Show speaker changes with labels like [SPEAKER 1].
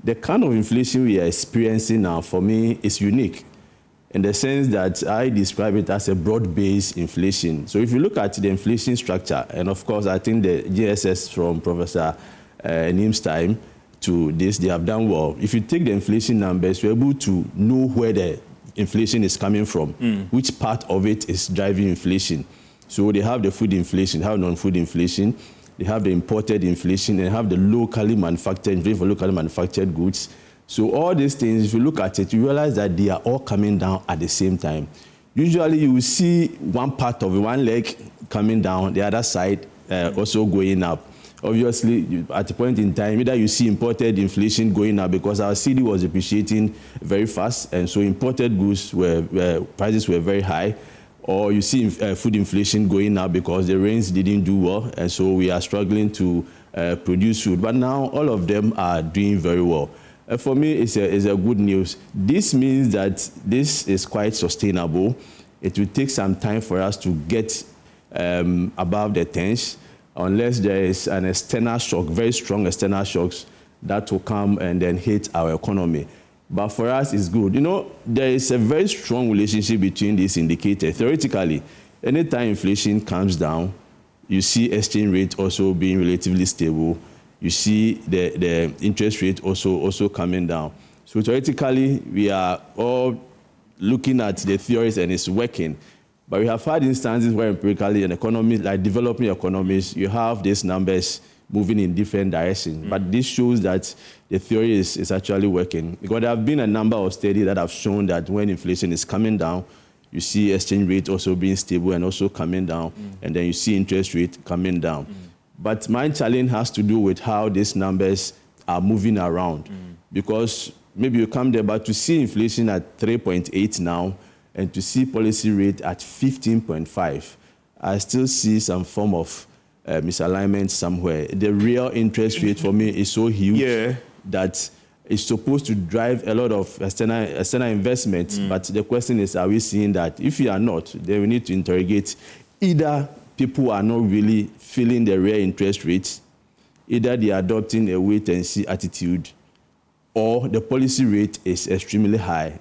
[SPEAKER 1] the kind of inflation we are experiencing now, for me, is unique in the sense that I describe it as a broad-based inflation. So if you look at the inflation structure, and of course, I think the GSS from Professor Nim's time to this, they have done well. If you take the inflation numbers, you're able to know where the inflation is coming from, which part of it is driving inflation. So they have the food inflation, they have non-food inflation, they have the imported inflation, and they have the locally manufactured, inflation for locally manufactured goods. So all these things, if you look at it, you realize that they are all coming down at the same time. Usually you will see one part of it, one leg coming down, the other side also going up. Obviously, at a point in time, either you see imported inflation going up because our cedi was depreciating very fast, and so imported goods prices were very high, or you see food inflation going up because the rains didn't do well, and so we are struggling to produce food. But now all of them are doing very well. For me, it's a good news. This means that this is quite sustainable. It will take some time for us to get above the tens, unless there is an external shock, very strong external shocks that will come and then hit our economy. But for us, it's good. You know, there is a very strong relationship between these indicators. Theoretically, anytime inflation comes down, you see exchange rate also being relatively stable. You see the interest rate also coming down. So theoretically, we are all looking at the theories and it's working. But we have had instances where empirically in economies, like developing economies, you have these numbers moving in different directions. But this shows that the theory is actually working. Because there have been a number of studies that have shown that when inflation is coming down, you see exchange rate also being stable and also coming down, and then you see interest rate coming down. But my challenge has to do with how these numbers are moving around. Because maybe you come there, but to see inflation at 3.8 now, and to see policy rate at 15.5, I still see some form of misalignment somewhere. The real interest rate for me is so huge that it's supposed to drive a lot of external investments. But the question is, are we seeing that? If we are not, then we need to interrogate either people are not really feeling the real interest rates, either they are adopting a wait-and-see attitude, or the policy rate is extremely high.